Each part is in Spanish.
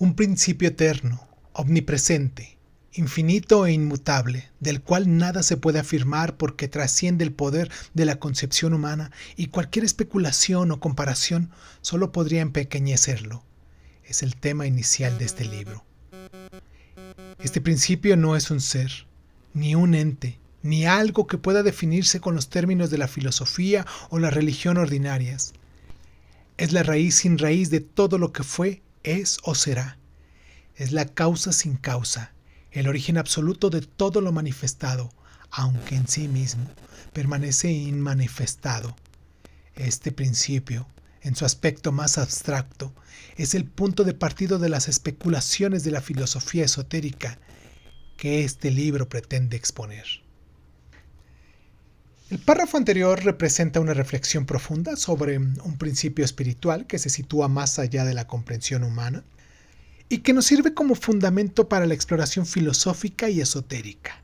Un principio eterno, omnipresente, infinito e inmutable, del cual nada se puede afirmar porque trasciende el poder de la concepción humana y cualquier especulación o comparación solo podría empequeñecerlo. Es el tema inicial de este libro. Este principio no es un ser, ni un ente, ni algo que pueda definirse con los términos de la filosofía o la religión ordinarias. Es la raíz sin raíz de todo lo que fue, es o será. Es la causa sin causa, el origen absoluto de todo lo manifestado, aunque en sí mismo permanece inmanifestado. Este principio, en su aspecto más abstracto, es el punto de partida de las especulaciones de la filosofía esotérica que este libro pretende exponer. El párrafo anterior representa una reflexión profunda sobre un principio espiritual que se sitúa más allá de la comprensión humana y que nos sirve como fundamento para la exploración filosófica y esotérica.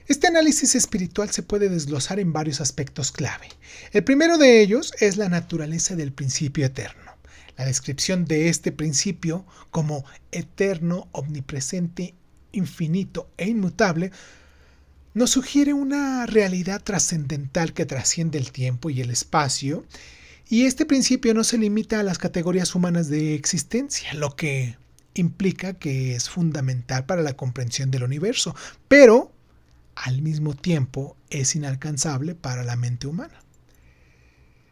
Este análisis espiritual se puede desglosar en varios aspectos clave. El primero de ellos es la naturaleza del principio eterno. La descripción de este principio como eterno, omnipresente, infinito e inmutable nos sugiere una realidad trascendental que trasciende el tiempo y el espacio, y este principio no se limita a las categorías humanas de existencia, lo que implica que es fundamental para la comprensión del universo, pero al mismo tiempo es inalcanzable para la mente humana.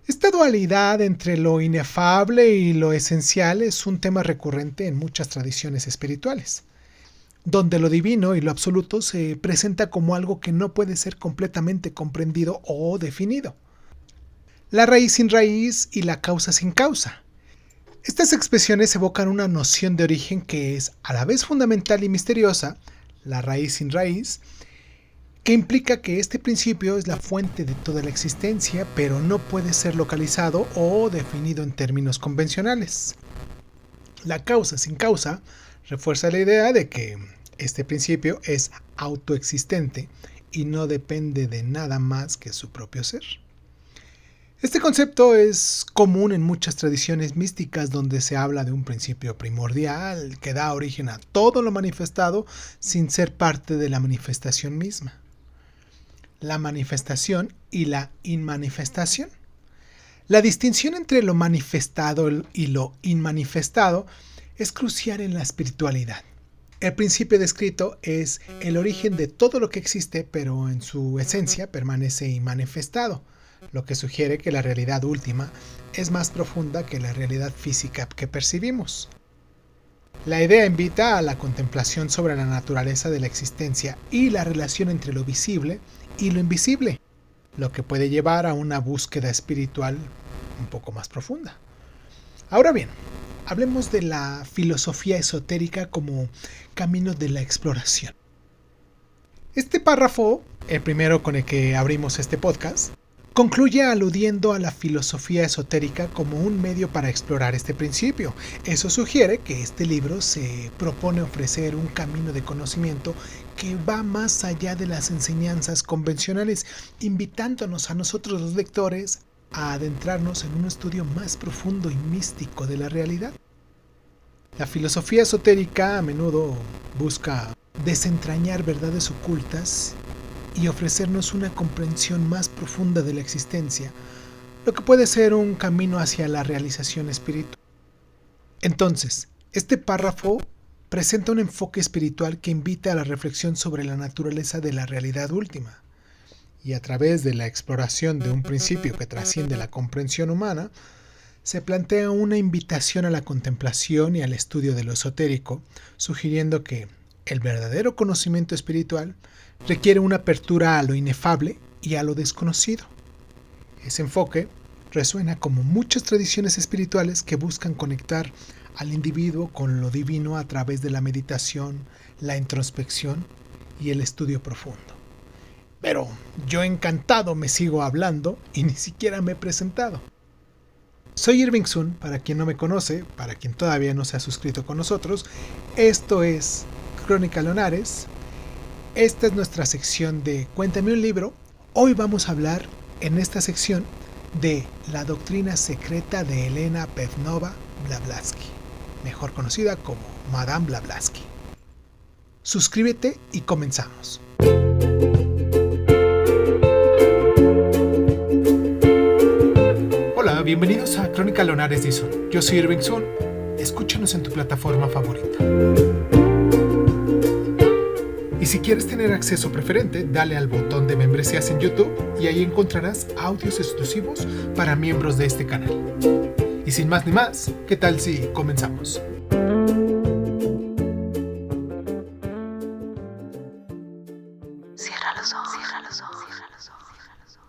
Esta dualidad entre lo inefable y lo esencial es un tema recurrente en muchas tradiciones espirituales, donde lo divino y lo absoluto se presenta como algo que no puede ser completamente comprendido o definido. La raíz sin raíz y la causa sin causa. Estas expresiones evocan una noción de origen que es a la vez fundamental y misteriosa, la raíz sin raíz, que implica que este principio es la fuente de toda la existencia, pero no puede ser localizado o definido en términos convencionales. La causa sin causa refuerza la idea de que este principio es autoexistente y no depende de nada más que su propio ser. Este concepto es común en muchas tradiciones místicas donde se habla de un principio primordial que da origen a todo lo manifestado sin ser parte de la manifestación misma. La manifestación y la inmanifestación. La distinción entre lo manifestado y lo inmanifestado es crucial en la espiritualidad. El principio descrito es el origen de todo lo que existe, pero en su esencia permanece inmanifestado, lo que sugiere que la realidad última es más profunda que la realidad física que percibimos. La idea invita a la contemplación sobre la naturaleza de la existencia y la relación entre lo visible y lo invisible, lo que puede llevar a una búsqueda espiritual un poco más profunda. Ahora bien, hablemos de la filosofía esotérica como camino de la exploración. Este párrafo, el primero con el que abrimos este podcast, concluye aludiendo a la filosofía esotérica como un medio para explorar este principio. Eso sugiere que este libro se propone ofrecer un camino de conocimiento que va más allá de las enseñanzas convencionales, invitándonos a nosotros los lectores a adentrarnos en un estudio más profundo y místico de la realidad. La filosofía esotérica a menudo busca desentrañar verdades ocultas y ofrecernos una comprensión más profunda de la existencia, lo que puede ser un camino hacia la realización espiritual. Entonces, este párrafo presenta un enfoque espiritual que invita a la reflexión sobre la naturaleza de la realidad última, y a través de la exploración de un principio que trasciende la comprensión humana, se plantea una invitación a la contemplación y al estudio de lo esotérico, sugiriendo que el verdadero conocimiento espiritual requiere una apertura a lo inefable y a lo desconocido. Ese enfoque resuena como muchas tradiciones espirituales que buscan conectar al individuo con lo divino a través de la meditación, la introspección y el estudio profundo. Pero yo encantado me sigo hablando y ni siquiera me he presentado. Soy Irving Sun, para quien no me conoce, para quien todavía no se ha suscrito con nosotros. Esto es Crónica Leonares. Esta es nuestra sección de Cuéntame un libro. Hoy vamos a hablar en esta sección de La doctrina secreta de Elena Pevnova Blavatsky, mejor conocida como Madame Blavatsky. Suscríbete y comenzamos. Hola, bienvenidos a Crónica Lunares de Sun. Yo soy Irving Sun. Escúchanos en tu plataforma favorita. Y si quieres tener acceso preferente, dale al botón de membresías en YouTube y ahí encontrarás audios exclusivos para miembros de este canal. Y sin más ni más, ¿qué tal si comenzamos?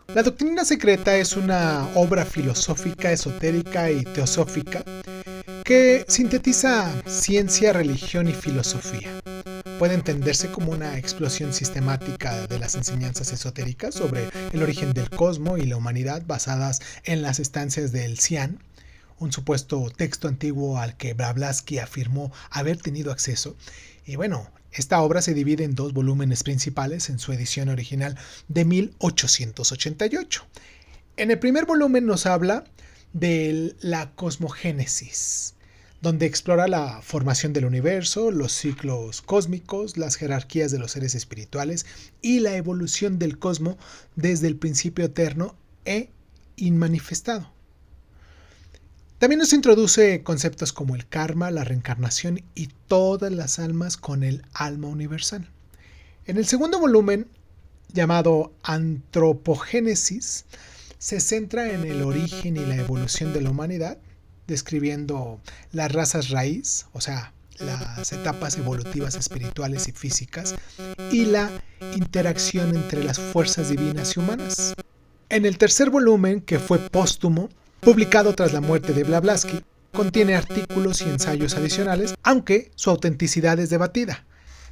La doctrina secreta es una obra filosófica, esotérica y teosófica que sintetiza ciencia, religión y filosofía. Puede entenderse como una explosión sistemática de las enseñanzas esotéricas sobre el origen del cosmos y la humanidad basadas en las estancias del Xi'an, un supuesto texto antiguo al que Blavatsky afirmó haber tenido acceso. Y bueno, esta obra se divide en dos volúmenes principales en su edición original de 1888. En el primer volumen nos habla de la cosmogénesis, donde explora la formación del universo, los ciclos cósmicos, las jerarquías de los seres espirituales y la evolución del cosmos desde el principio eterno e inmanifestado. También nos introduce conceptos como el karma, la reencarnación y todas las almas con el alma universal. En el segundo volumen, llamado Antropogénesis, se centra en el origen y la evolución de la humanidad, describiendo las razas raíz, o sea, las etapas evolutivas espirituales y físicas, y la interacción entre las fuerzas divinas y humanas. En el tercer volumen, que fue póstumo, publicado tras la muerte de Blavatsky, contiene artículos y ensayos adicionales, aunque su autenticidad es debatida.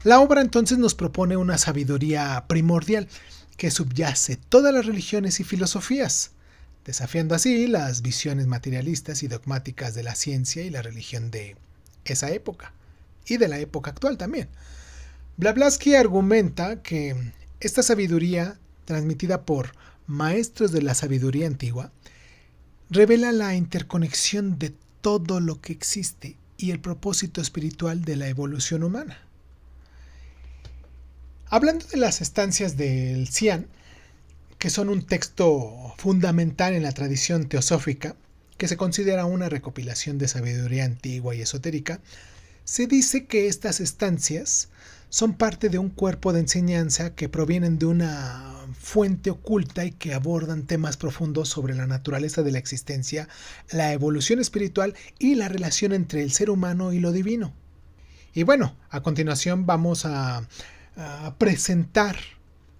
La obra entonces nos propone una sabiduría primordial que subyace todas las religiones y filosofías, desafiando así las visiones materialistas y dogmáticas de la ciencia y la religión de esa época, y de la época actual también. Blavatsky argumenta que esta sabiduría, transmitida por maestros de la sabiduría antigua, revela la interconexión de todo lo que existe y el propósito espiritual de la evolución humana. Hablando de las estancias del Xi'an, que son un texto fundamental en la tradición teosófica, que se considera una recopilación de sabiduría antigua y esotérica, se dice que estas estancias son parte de un cuerpo de enseñanza que provienen de una fuente oculta y que abordan temas profundos sobre la naturaleza de la existencia, la evolución espiritual y la relación entre el ser humano y lo divino. Y bueno, a continuación vamos a presentar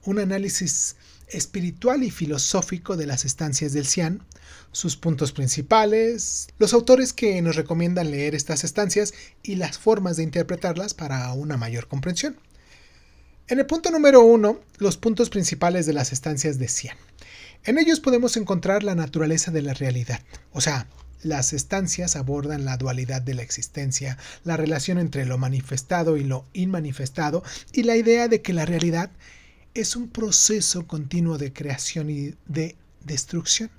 un análisis espiritual y filosófico de las estancias del Xi'an, sus puntos principales, los autores que nos recomiendan leer estas estancias y las formas de interpretarlas para una mayor comprensión. En el punto número 1, los puntos principales de las estancias de Xi'an. En ellos podemos encontrar la naturaleza de la realidad, o sea, las estancias abordan la dualidad de la existencia, la relación entre lo manifestado y lo inmanifestado, y la idea de que la realidad es un proceso continuo de creación y de destrucción.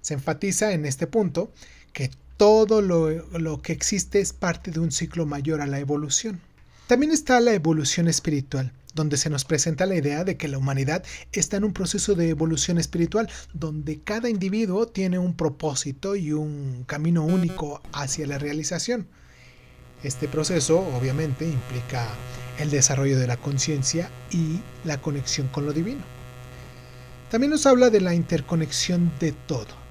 Se enfatiza en este punto que todo lo que existe es parte de un ciclo mayor a la evolución. También está la evolución espiritual, donde se nos presenta la idea de que la humanidad está en un proceso de evolución espiritual, donde cada individuo tiene un propósito y un camino único hacia la realización. Este proceso, obviamente, implica el desarrollo de la conciencia y la conexión con lo divino. También nos habla de la interconexión de todo.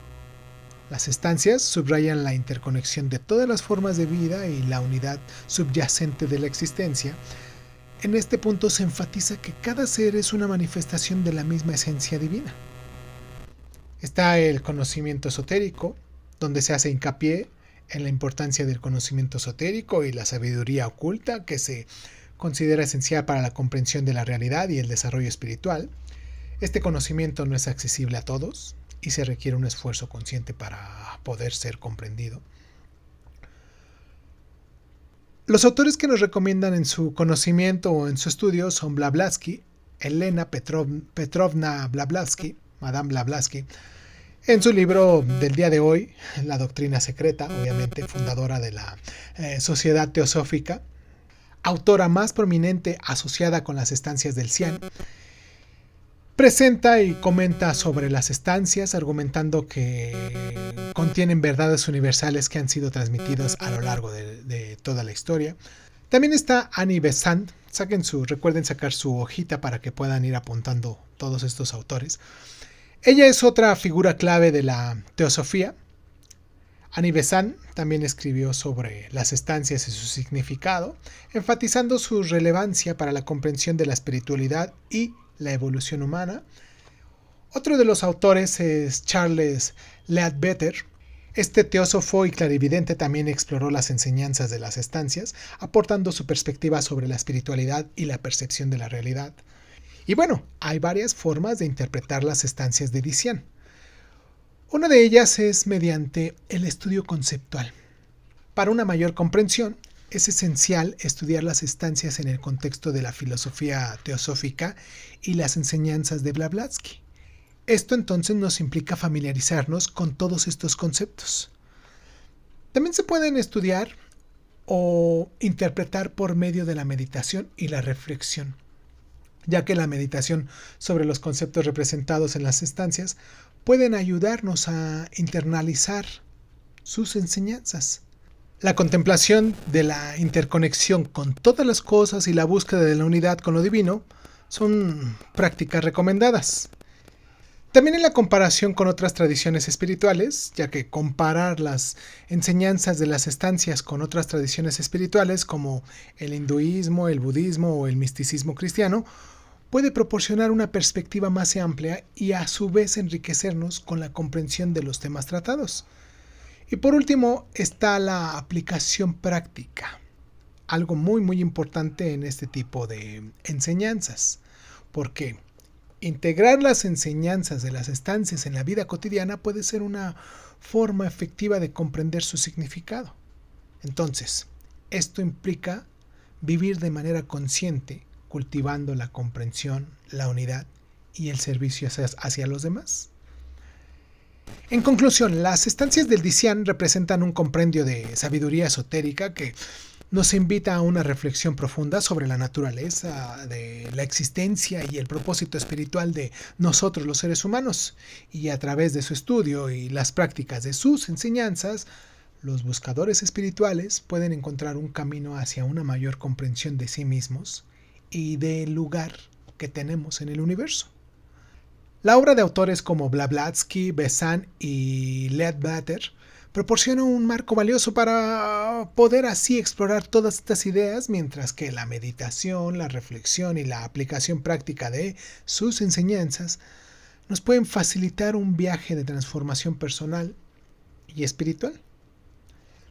Las estancias subrayan la interconexión de todas las formas de vida y la unidad subyacente de la existencia. En este punto se enfatiza que cada ser es una manifestación de la misma esencia divina. Está el conocimiento esotérico, donde se hace hincapié en la importancia del conocimiento esotérico y la sabiduría oculta que se considera esencial para la comprensión de la realidad y el desarrollo espiritual. Este conocimiento no es accesible a todos y se requiere un esfuerzo consciente para poder ser comprendido. Los autores que nos recomiendan en su conocimiento o en su estudio son Blavatsky, Elena Petrovna Blavatsky, Madame Blavatsky, En su libro del día de hoy, La Doctrina Secreta, obviamente fundadora de la Sociedad Teosófica, autora más prominente asociada con las estancias del Xi'an, presenta y comenta sobre las estancias, argumentando que contienen verdades universales que han sido transmitidas a lo largo de toda la historia. También está Annie Besant. Recuerden sacar su hojita para que puedan ir apuntando todos estos autores. Ella es otra figura clave de la teosofía. Annie Besant también escribió sobre las estancias y su significado, enfatizando su relevancia para la comprensión de la espiritualidad y la evolución humana. Otro de los autores es Charles Leadbeater. Este teósofo y clarividente también exploró las enseñanzas de las estancias, aportando su perspectiva sobre la espiritualidad y la percepción de la realidad. Y bueno, hay varias formas de interpretar las estancias de Xi'an. Una de ellas es mediante el estudio conceptual. Para una mayor comprensión, es esencial estudiar las estancias en el contexto de la filosofía teosófica y las enseñanzas de Blavatsky. Esto entonces nos implica familiarizarnos con todos estos conceptos. También se pueden estudiar o interpretar por medio de la meditación y la reflexión, ya que la meditación sobre los conceptos representados en las estancias pueden ayudarnos a internalizar sus enseñanzas. La contemplación de la interconexión con todas las cosas y la búsqueda de la unidad con lo divino son prácticas recomendadas. También en la comparación con otras tradiciones espirituales, ya que comparar las enseñanzas de las estancias con otras tradiciones espirituales como el hinduismo, el budismo o el misticismo cristiano, puede proporcionar una perspectiva más amplia y a su vez enriquecernos con la comprensión de los temas tratados. Y por último está la aplicación práctica, algo muy importante en este tipo de enseñanzas, porque integrar las enseñanzas de las estancias en la vida cotidiana puede ser una forma efectiva de comprender su significado. Entonces, esto implica vivir de manera consciente, cultivando la comprensión, la unidad y el servicio hacia los demás. En conclusión, las estancias del Xi'an representan un compendio de sabiduría esotérica que nos invita a una reflexión profunda sobre la naturaleza de la existencia y el propósito espiritual de nosotros los seres humanos, y a través de su estudio y las prácticas de sus enseñanzas, los buscadores espirituales pueden encontrar un camino hacia una mayor comprensión de sí mismos y del lugar que tenemos en el universo. La obra de autores como Blavatsky, Besant y Leadbeater proporciona un marco valioso para poder así explorar todas estas ideas, mientras que la meditación, la reflexión y la aplicación práctica de sus enseñanzas nos pueden facilitar un viaje de transformación personal y espiritual.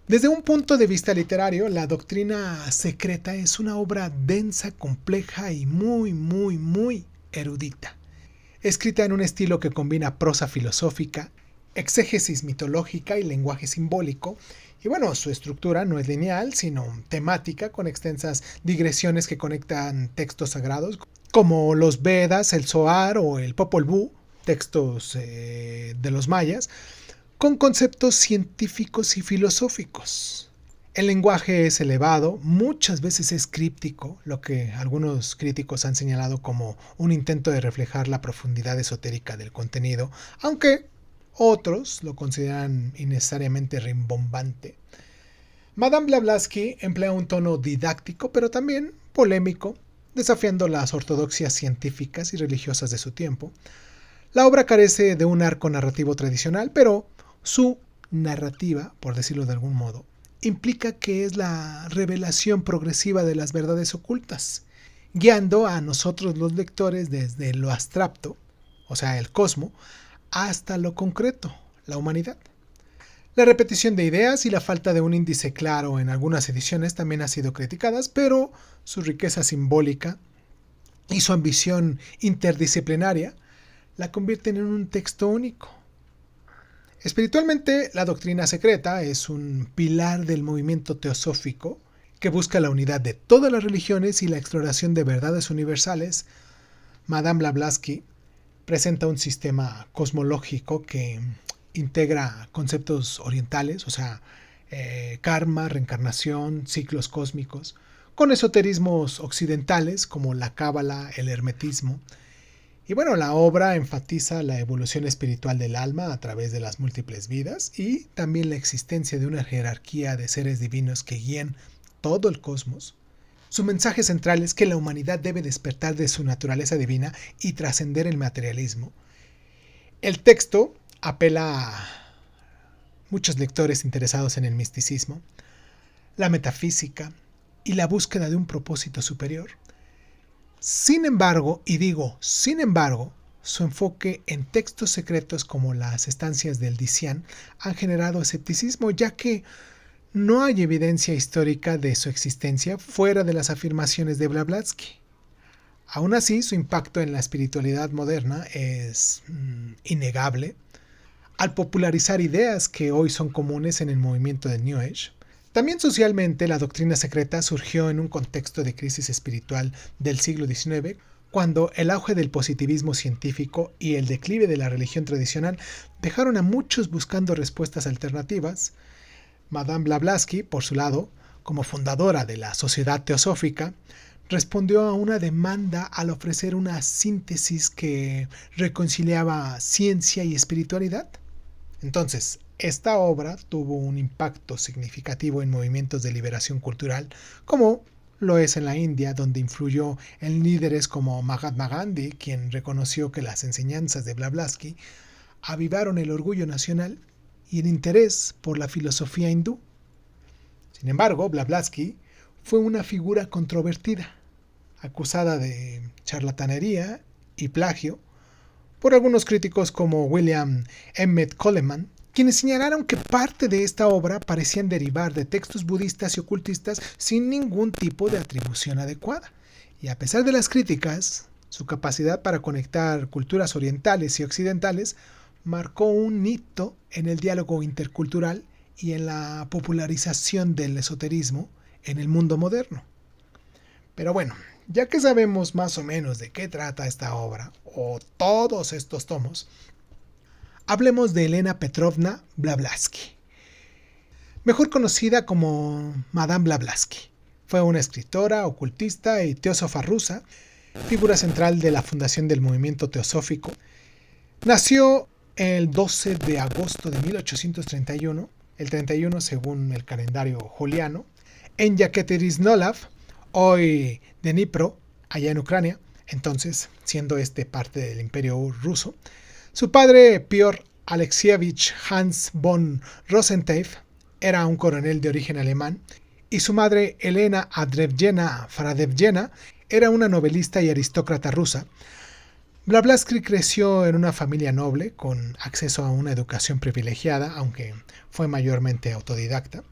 Desde un punto de vista literario, La Doctrina Secreta es una obra densa, compleja y muy erudita, escrita en un estilo que combina prosa filosófica, exégesis mitológica y lenguaje simbólico. Y bueno, su estructura no es lineal, sino temática, con extensas digresiones que conectan textos sagrados como los Vedas, el Zohar o el Popol Vuh, textos de los mayas, con conceptos científicos y filosóficos. El lenguaje es elevado, muchas veces es críptico, lo que algunos críticos han señalado como un intento de reflejar la profundidad esotérica del contenido, aunque otros lo consideran innecesariamente rimbombante. Madame Blavatsky emplea un tono didáctico, pero también polémico, desafiando las ortodoxias científicas y religiosas de su tiempo. La obra carece de un arco narrativo tradicional, pero su narrativa, por decirlo de algún modo, implica que es la revelación progresiva de las verdades ocultas, guiando a nosotros los lectores desde lo abstracto, o sea, el cosmos, hasta lo concreto, la humanidad. La repetición de ideas y la falta de un índice claro en algunas ediciones también ha sido criticadas, pero su riqueza simbólica y su ambición interdisciplinaria la convierten en un texto único. Espiritualmente, La Doctrina Secreta es un pilar del movimiento teosófico que busca la unidad de todas las religiones y la exploración de verdades universales. Madame Blavatsky presenta un sistema cosmológico que integra conceptos orientales, o sea, karma, reencarnación, ciclos cósmicos, con esoterismos occidentales como la cábala, el hermetismo. Y bueno, la obra enfatiza la evolución espiritual del alma a través de las múltiples vidas y también la existencia de una jerarquía de seres divinos que guían todo el cosmos. Su mensaje central es que la humanidad debe despertar de su naturaleza divina y trascender el materialismo. El texto apela a muchos lectores interesados en el misticismo, la metafísica y la búsqueda de un propósito superior. Sin embargo, y digo sin embargo, su enfoque en textos secretos como las estancias del Dician han generado escepticismo, ya que no hay evidencia histórica de su existencia fuera de las afirmaciones de Blavatsky. Aún así, su impacto en la espiritualidad moderna es innegable, al popularizar ideas que hoy son comunes en el movimiento del New Age. También socialmente, la doctrina secreta surgió en un contexto de crisis espiritual del siglo XIX, cuando el auge del positivismo científico y el declive de la religión tradicional dejaron a muchos buscando respuestas alternativas. Madame Blavatsky, por su lado, como fundadora de la Sociedad Teosófica, respondió a una demanda al ofrecer una síntesis que reconciliaba ciencia y espiritualidad. Entonces, esta obra tuvo un impacto significativo en movimientos de liberación cultural, como lo es en la India, donde influyó en líderes como Mahatma Gandhi, quien reconoció que las enseñanzas de Blavatsky avivaron el orgullo nacional y el interés por la filosofía hindú. Sin embargo, Blavatsky fue una figura controvertida, acusada de charlatanería y plagio por algunos críticos como William Emmett Coleman, quienes señalaron que parte de esta obra parecían derivar de textos budistas y ocultistas sin ningún tipo de atribución adecuada. Y a pesar de las críticas, su capacidad para conectar culturas orientales y occidentales marcó un hito en el diálogo intercultural y en la popularización del esoterismo en el mundo moderno. Pero bueno, ya que sabemos más o menos de qué trata esta obra, o todos estos tomos, hablemos de Elena Petrovna Blavatsky, mejor conocida como Madame Blavatsky. Fue una escritora, ocultista y teósofa rusa, figura central de la fundación del movimiento teosófico. Nació el 12 de agosto de 1831, el 31 según el calendario juliano, en Yekaterinslav, hoy Dnipro, allá en Ucrania, entonces siendo este parte del Imperio ruso. Su padre, Piotr Alexievich Hans von Rosenteif, era un coronel de origen alemán, y su madre, Elena Andreyevna Fradevna, era una novelista y aristócrata rusa. Blavatsky creció en una familia noble, con acceso a una educación privilegiada, aunque fue mayormente autodidacta.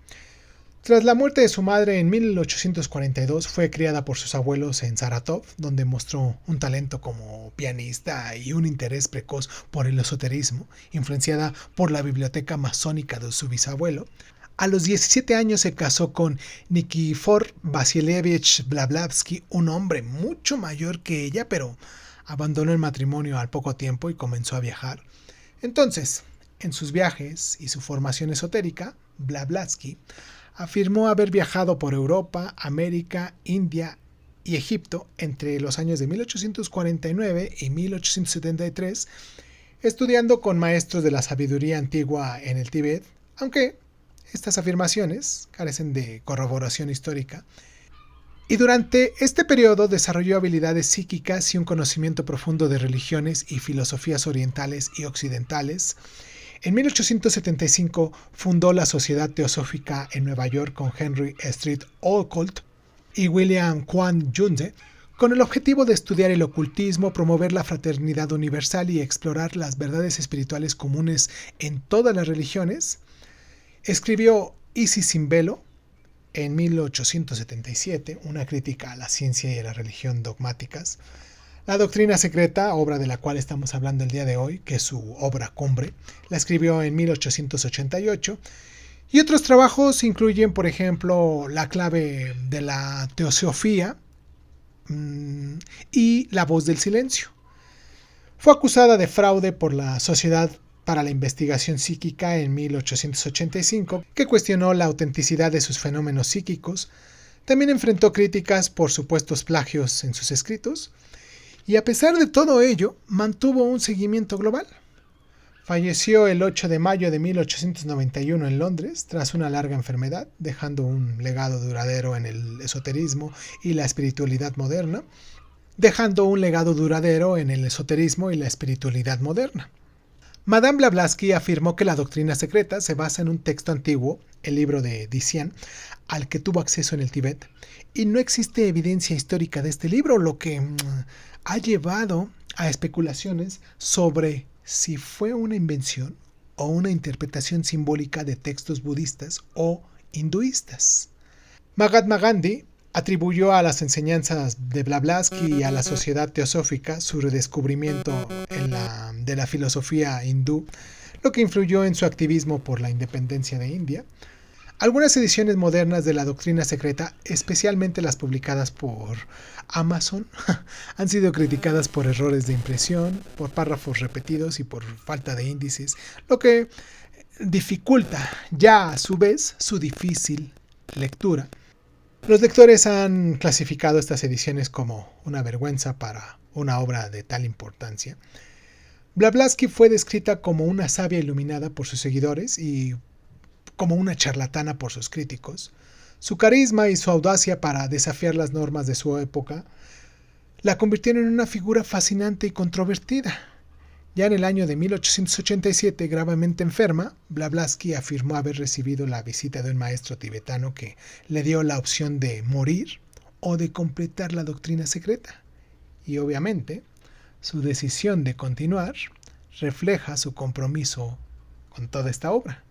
Tras la muerte de su madre en 1842, fue criada por sus abuelos en Saratov, donde mostró un talento como pianista y un interés precoz por el esoterismo, influenciada por la biblioteca masónica de su bisabuelo. A los 17 años se casó con Nikifor Vasilievich Blavatsky, un hombre mucho mayor que ella, pero abandonó el matrimonio al poco tiempo y comenzó a viajar. Entonces, en sus viajes y su formación esotérica, Blavatsky afirmó haber viajado por Europa, América, India y Egipto entre los años de 1849 y 1873, estudiando con maestros de la sabiduría antigua en el Tíbet, aunque estas afirmaciones carecen de corroboración histórica. Y durante este periodo desarrolló habilidades psíquicas y un conocimiento profundo de religiones y filosofías orientales y occidentales. En 1875 fundó la Sociedad Teosófica en Nueva York con Henry Street Olcott y William Quan Yunze, con el objetivo de estudiar el ocultismo, promover la fraternidad universal y explorar las verdades espirituales comunes en todas las religiones. Escribió Isis sin velo en 1877, una crítica a la ciencia y a la religión dogmáticas. La doctrina secreta, obra de la cual estamos hablando el día de hoy, que es su obra cumbre, la escribió en 1888. Y otros trabajos incluyen, por ejemplo, La clave de la teosofía y La voz del silencio. Fue acusada de fraude por la Sociedad para la Investigación Psíquica en 1885, que cuestionó la autenticidad de sus fenómenos psíquicos. También enfrentó críticas por supuestos plagios en sus escritos, y a pesar de todo ello, mantuvo un seguimiento global. Falleció el 8 de mayo de 1891 en Londres tras una larga enfermedad, dejando un legado duradero en el esoterismo y la espiritualidad moderna. Madame Blavatsky afirmó que la doctrina secreta se basa en un texto antiguo, el libro de Dicien, al que tuvo acceso en el Tíbet, y no existe evidencia histórica de este libro, lo que ha llevado a especulaciones sobre si fue una invención o una interpretación simbólica de textos budistas o hinduistas. Mahatma Gandhi atribuyó a las enseñanzas de Blavatsky y a la sociedad teosófica su redescubrimiento de la filosofía hindú, lo que influyó en su activismo por la independencia de India. Algunas ediciones modernas de la doctrina secreta, especialmente las publicadas por Amazon, han sido criticadas por errores de impresión, por párrafos repetidos y por falta de índices, lo que dificulta ya a su vez su difícil lectura. Los lectores han clasificado estas ediciones como una vergüenza para una obra de tal importancia. Blavatsky fue descrita como una sabia iluminada por sus seguidores y como una charlatana por sus críticos. Su carisma y su audacia para desafiar las normas de su época la convirtieron en una figura fascinante y controvertida. Ya en el año de 1887, gravemente enferma, Blavatsky afirmó haber recibido la visita de un maestro tibetano que le dio la opción de morir o de completar la doctrina secreta. Y obviamente, su decisión de continuar refleja su compromiso con toda esta obra.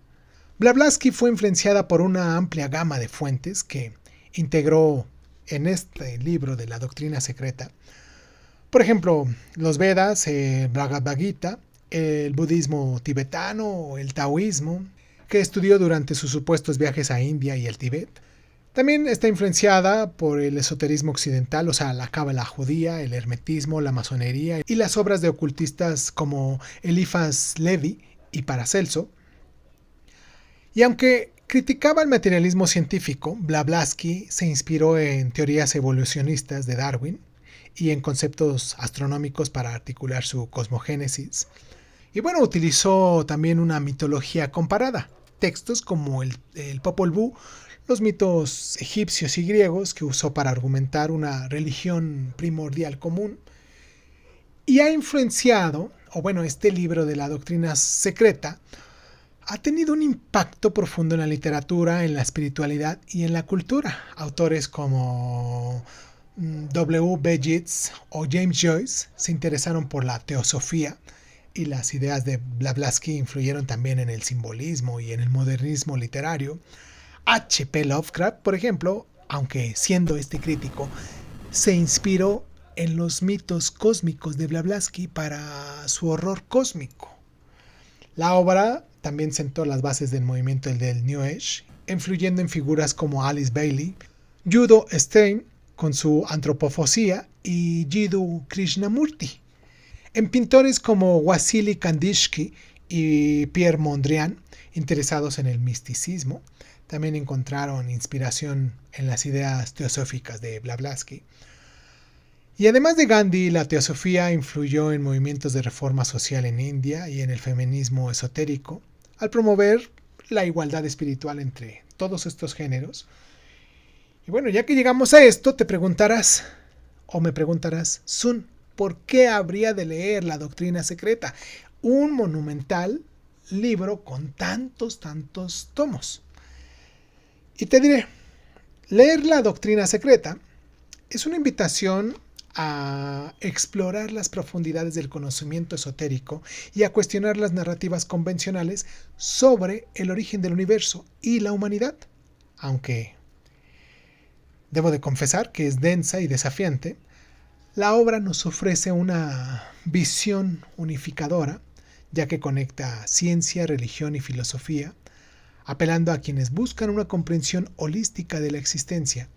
Blavatsky fue influenciada por una amplia gama de fuentes que integró en este libro de la doctrina secreta. Por ejemplo, los Vedas, el Bhagavad Gita, el budismo tibetano, el taoísmo, que estudió durante sus supuestos viajes a India y el Tíbet. También está influenciada por el esoterismo occidental, o sea, la cábala judía, el hermetismo, la masonería y las obras de ocultistas como Eliphas Levi y Paracelso. Y aunque criticaba el materialismo científico, Blavatsky se inspiró en teorías evolucionistas de Darwin y en conceptos astronómicos para articular su cosmogénesis. Y bueno, utilizó también una mitología comparada, textos como el Popol Vuh, los mitos egipcios y griegos que usó para argumentar una religión primordial común. Y ha influenciado, este libro de la doctrina secreta, ha tenido un impacto profundo en la literatura, en la espiritualidad y en la cultura. Autores como W.B. Yeats o James Joyce se interesaron por la teosofía y las ideas de Blavatsky influyeron también en el simbolismo y en el modernismo literario. H.P. Lovecraft, por ejemplo, aunque siendo crítico, se inspiró en los mitos cósmicos de Blavatsky para su horror cósmico. La obra también sentó las bases del movimiento del New Age, influyendo en figuras como Alice Bailey, Judo Stein con su antropofosía y Jiddu Krishnamurti. En pintores como Wassily Kandinsky y Pierre Mondrian, interesados en el misticismo, también encontraron inspiración en las ideas teosóficas de Blavatsky. Y además de Gandhi, la teosofía influyó en movimientos de reforma social en India y en el feminismo esotérico, al promover la igualdad espiritual entre todos estos géneros. Y bueno, ya que llegamos a esto, te preguntarás, o me preguntarás, Sun, ¿por qué habría de leer la doctrina secreta? Un monumental libro con tantos tomos. Y te diré, leer la doctrina secreta es una invitación a explorar las profundidades del conocimiento esotérico y a cuestionar las narrativas convencionales sobre el origen del universo y la humanidad. Aunque debo de confesar que es densa y desafiante, la obra nos ofrece una visión unificadora, ya que conecta ciencia, religión y filosofía, apelando a quienes buscan una comprensión holística de la existencia.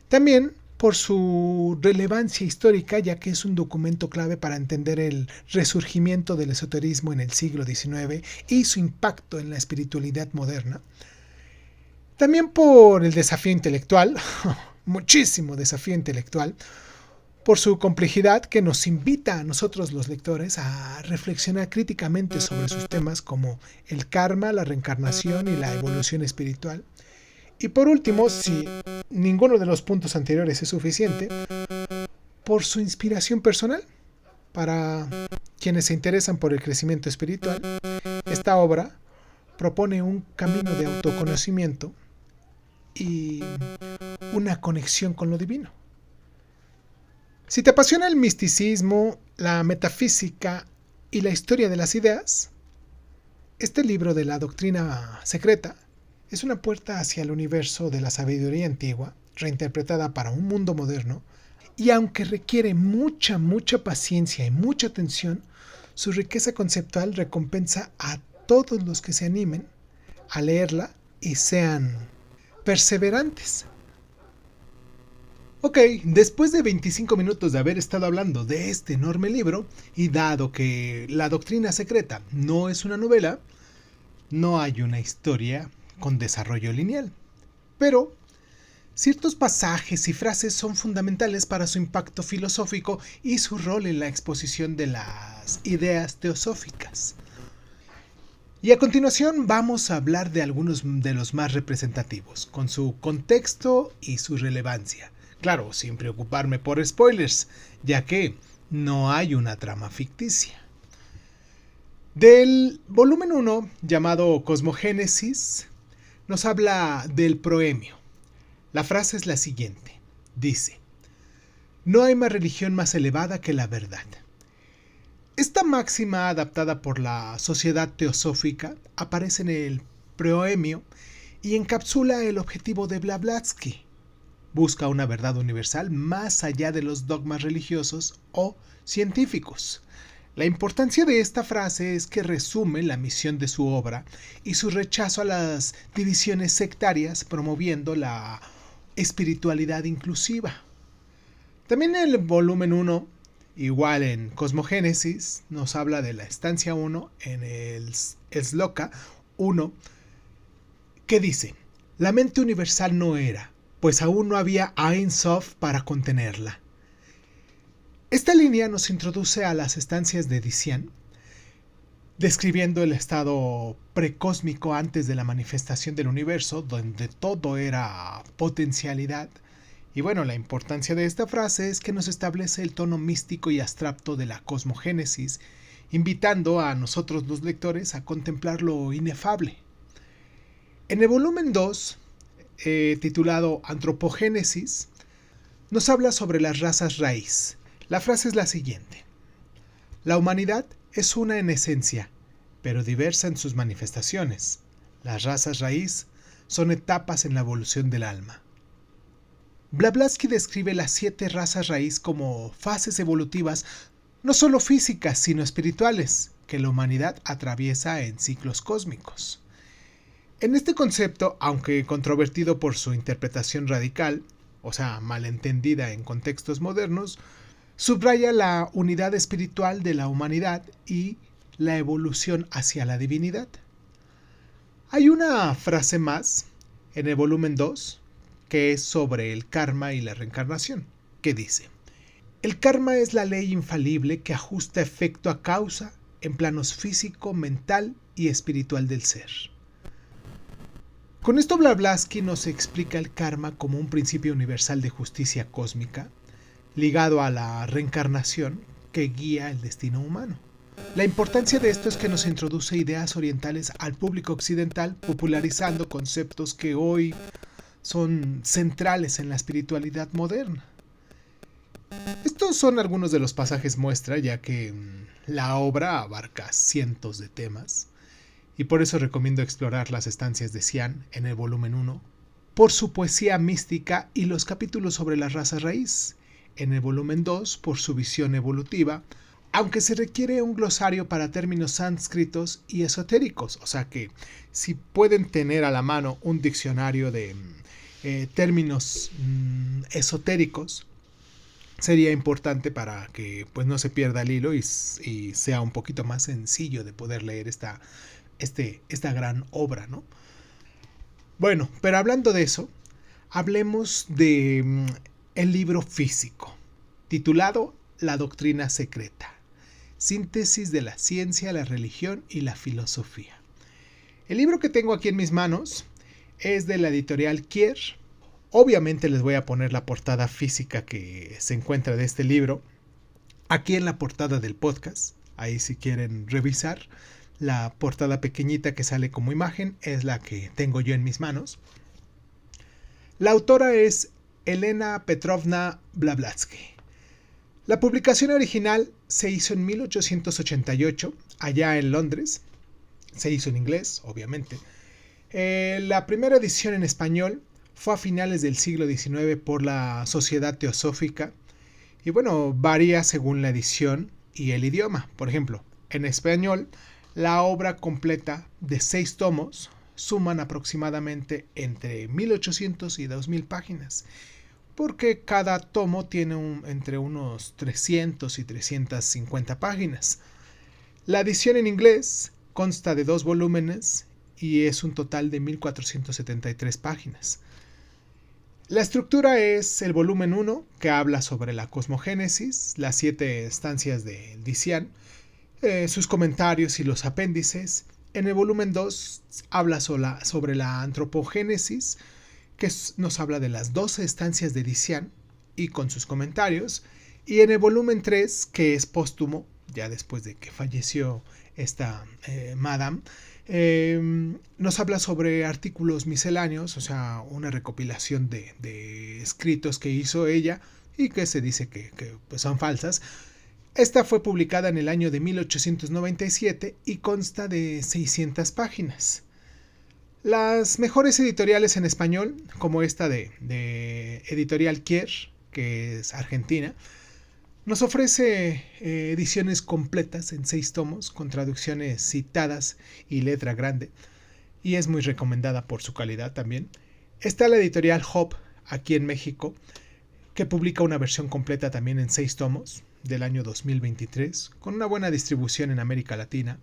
También por su relevancia histórica, ya que es un documento clave para entender el resurgimiento del esoterismo en el siglo XIX y su impacto en la espiritualidad moderna. También por el desafío intelectual, muchísimo desafío intelectual, por su complejidad que nos invita a nosotros los lectores a reflexionar críticamente sobre sus temas como el karma, la reencarnación y la evolución espiritual. Y por último, si ninguno de los puntos anteriores es suficiente, por su inspiración personal. Para quienes se interesan por el crecimiento espiritual, esta obra propone un camino de autoconocimiento y una conexión con lo divino. Si te apasiona el misticismo, la metafísica y la historia de las ideas, este libro de la doctrina secreta es una puerta hacia el universo de la sabiduría antigua, reinterpretada para un mundo moderno, y aunque requiere mucha paciencia y mucha atención, su riqueza conceptual recompensa a todos los que se animen a leerla y sean perseverantes. Ok, después de 25 minutos de haber estado hablando de este enorme libro, y dado que La Doctrina Secreta no es una novela, no hay una historia con desarrollo lineal, pero ciertos pasajes y frases son fundamentales para su impacto filosófico y su rol en la exposición de las ideas teosóficas. Y a continuación vamos a hablar de algunos de los más representativos, con su contexto y su relevancia. Claro, sin preocuparme por spoilers, ya que no hay una trama ficticia. Del volumen 1, llamado Cosmogénesis, nos habla del proemio. La frase es la siguiente. Dice: no hay más religión más elevada que la verdad. Esta máxima, adaptada por la Sociedad Teosófica, aparece en el proemio y encapsula el objetivo de Blavatsky. Busca una verdad universal más allá de los dogmas religiosos o científicos. La importancia de esta frase es que resume la misión de su obra y su rechazo a las divisiones sectarias, promoviendo la espiritualidad inclusiva. También en el volumen 1, igual en Cosmogénesis, nos habla de la estancia 1 en el Sloka 1, que dice: la mente universal no era, pues aún no había Ein Sof para contenerla. Esta línea nos introduce a las estancias de Dician, describiendo el estado precósmico antes de la manifestación del universo, donde todo era potencialidad. Y bueno, la importancia de esta frase es que nos establece el tono místico y abstracto de la cosmogénesis, invitando a nosotros los lectores a contemplar lo inefable. En el volumen 2, titulado Antropogénesis, nos habla sobre las razas raíz. La frase es la siguiente: la humanidad es una en esencia, pero diversa en sus manifestaciones. Las razas raíz son etapas en la evolución del alma. Blavatsky describe las 7 razas raíz como fases evolutivas no solo físicas, sino espirituales, que la humanidad atraviesa en ciclos cósmicos. En este concepto, aunque controvertido por su interpretación radical, o sea, malentendida en contextos modernos, subraya la unidad espiritual de la humanidad y la evolución hacia la divinidad. Hay una frase más en el volumen 2 que es sobre el karma y la reencarnación, que dice: el karma es la ley infalible que ajusta efecto a causa en planos físico, mental y espiritual del ser. Con esto Blavatsky nos explica el karma como un principio universal de justicia cósmica, ligado a la reencarnación que guía el destino humano. La importancia de esto es que nos introduce ideas orientales al público occidental, popularizando conceptos que hoy son centrales en la espiritualidad moderna. Estos son algunos de los pasajes muestra, ya que la obra abarca cientos de temas, y por eso recomiendo explorar las estancias de Cian en el volumen 1, por su poesía mística y los capítulos sobre las razas raíz, en el volumen 2 por su visión evolutiva, aunque se requiere un glosario para términos sánscritos y esotéricos, o sea que si pueden tener a la mano un diccionario de términos esotéricos, sería importante para que pues no se pierda el hilo y sea un poquito más sencillo de poder leer esta gran obra, ¿no? Bueno, pero hablando de eso, hablemos de el libro físico, titulado La doctrina secreta, síntesis de la ciencia, la religión y la filosofía. El libro que tengo aquí en mis manos es de la editorial Kier. Obviamente les voy a poner la portada física que se encuentra de este libro aquí en la portada del podcast. Ahí si quieren revisar, la portada pequeñita que sale como imagen es la que tengo yo en mis manos. La autora es Elena Petrovna Blavatsky. La publicación original se hizo en 1888, allá en Londres. Se hizo en inglés, obviamente. La primera edición en español fue a finales del siglo XIX por la Sociedad Teosófica. Y bueno, varía según la edición y el idioma. Por ejemplo, en español, la obra completa de 6 tomos suman aproximadamente entre 1800 y 2000 páginas. Porque cada tomo tiene entre unos 300 y 350 páginas. La edición en inglés consta de 2 volúmenes y es un total de 1473 páginas. La estructura es el volumen 1, que habla sobre la cosmogénesis, las 7 estancias de Dician, sus comentarios y los apéndices. En el volumen 2 habla sobre la antropogénesis, que nos habla de las 12 estancias de Dician y con sus comentarios. Y en el volumen 3, que es póstumo, ya después de que falleció esta Madame, nos habla sobre artículos misceláneos, o sea, una recopilación de escritos que hizo ella y que se dice que pues son falsas. Esta fue publicada en el año de 1897 y consta de 600 páginas. Las mejores editoriales en español, como esta de Editorial Kier, que es argentina, nos ofrece ediciones completas en 6 tomos con traducciones citadas y letra grande, y es muy recomendada por su calidad también. Está la editorial Hop aquí en México, que publica una versión completa también en 6 tomos del año 2023, con una buena distribución en América Latina.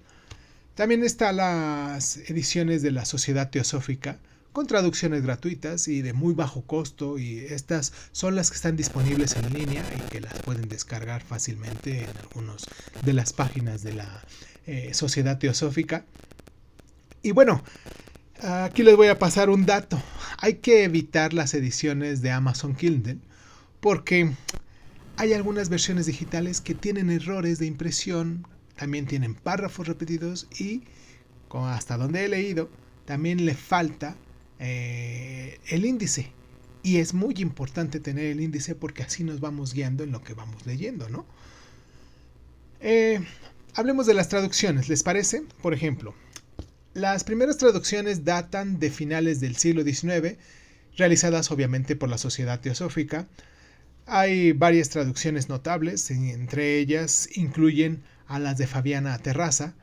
También están las ediciones de la Sociedad Teosófica, con traducciones gratuitas y de muy bajo costo, y estas son las que están disponibles en línea y que las pueden descargar fácilmente en algunas de las páginas de la Sociedad Teosófica. Y bueno, aquí les voy a pasar un dato. Hay que evitar las ediciones de Amazon Kindle porque hay algunas versiones digitales que tienen errores de impresión, también tienen párrafos repetidos y, hasta donde he leído, también le falta el índice. Y es muy importante tener el índice porque así nos vamos guiando en lo que vamos leyendo, ¿no? Hablemos de las traducciones, ¿les parece? Por ejemplo, las primeras traducciones datan de finales del siglo XIX, realizadas obviamente por la Sociedad Teosófica. Hay varias traducciones notables, entre ellas incluyen a las de Fabiana Terraza,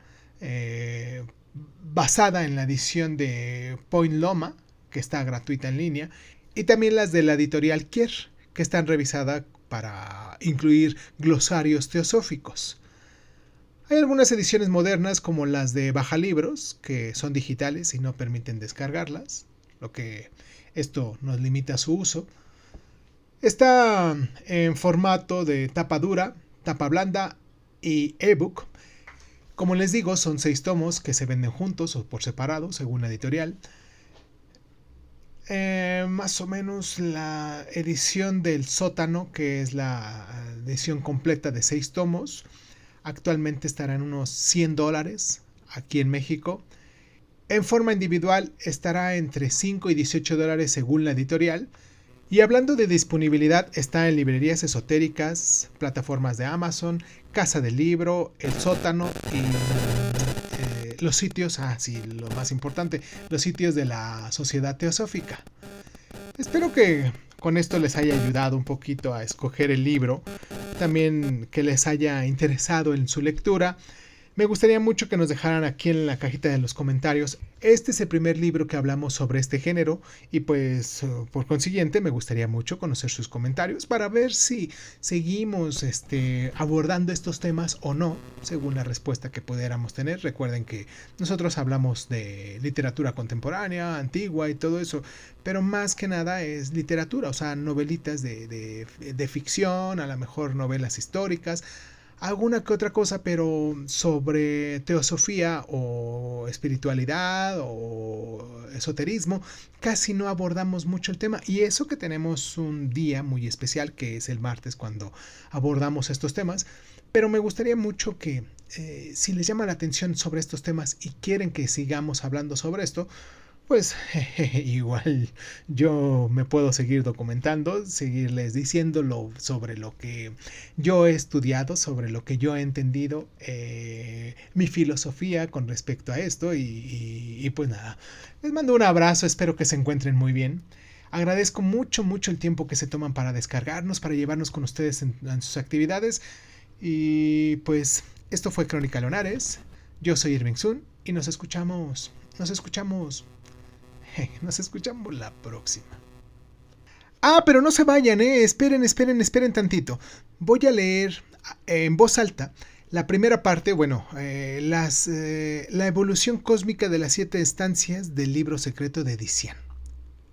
basada en la edición de Point Loma, que está gratuita en línea, y también las de la editorial Kier, que están revisadas para incluir glosarios teosóficos. Hay algunas ediciones modernas como las de Bajalibros, que son digitales y no permiten descargarlas, lo que esto nos limita su uso. Está en formato de tapa dura, tapa blanda y ebook. Como les digo, son 6 tomos que se venden juntos o por separado, según la editorial. Más o menos la edición del Sótano, que es la edición completa de 6 tomos, actualmente estará en unos $100 aquí en México. En forma individual estará entre $5 y $18 según la editorial. Y hablando de disponibilidad, está en librerías esotéricas, plataformas de Amazon, Casa del Libro, El Sótano y los sitios, lo más importante, los sitios de la Sociedad Teosófica. Espero que con esto les haya ayudado un poquito a escoger el libro, también que les haya interesado en su lectura. Me gustaría mucho que nos dejaran aquí en la cajita de los comentarios. Este es el primer libro que hablamos sobre este género y pues por consiguiente me gustaría mucho conocer sus comentarios para ver si seguimos abordando estos temas o no, según la respuesta que pudiéramos tener. Recuerden que nosotros hablamos de literatura contemporánea, antigua y todo eso, pero más que nada es literatura, o sea, novelitas de ficción, a lo mejor novelas históricas, alguna que otra cosa, pero sobre teosofía o espiritualidad o esoterismo casi no abordamos mucho el tema, y eso que tenemos un día muy especial que es el martes cuando abordamos estos temas. Pero me gustaría mucho que si les llama la atención sobre estos temas y quieren que sigamos hablando sobre esto, pues igual yo me puedo seguir documentando, seguirles diciendo sobre lo que yo he estudiado, sobre lo que yo he entendido, mi filosofía con respecto a esto y pues nada, les mando un abrazo, espero que se encuentren muy bien. Agradezco mucho el tiempo que se toman para descargarnos, para llevarnos con ustedes en sus actividades y pues esto fue Crónica Leonares, yo soy Irving Sun y nos escuchamos la próxima. Pero no se vayan, esperen tantito. Voy a leer en voz alta la primera parte, la evolución cósmica de las 7 estancias del libro secreto de Dician.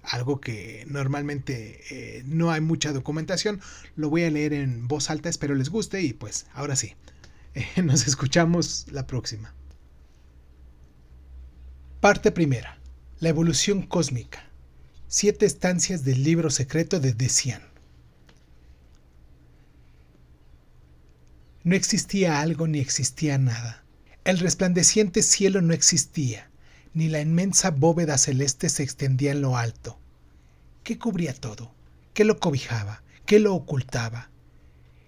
Algo que normalmente no hay mucha documentación. Lo voy a leer en voz alta, espero les guste y pues ahora sí, nos escuchamos la próxima. Parte primera. La evolución cósmica. 7 estancias del libro secreto de Dician. No existía algo ni existía nada. El resplandeciente cielo no existía, ni la inmensa bóveda celeste se extendía en lo alto. ¿Qué cubría todo? ¿Qué lo cobijaba? ¿Qué lo ocultaba?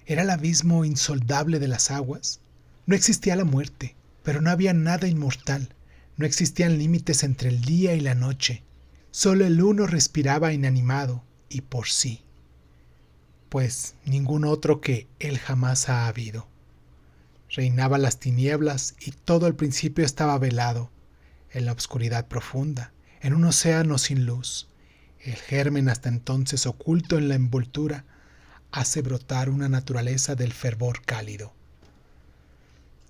¿Era el abismo insoldable de las aguas? No existía la muerte, pero no había nada inmortal. No existían límites entre el día y la noche. Solo el uno respiraba inanimado y por sí, pues ningún otro que él jamás ha habido. Reinaban las tinieblas y todo el principio estaba velado, en la oscuridad profunda, en un océano sin luz. El germen hasta entonces oculto en la envoltura hace brotar una naturaleza del fervor cálido.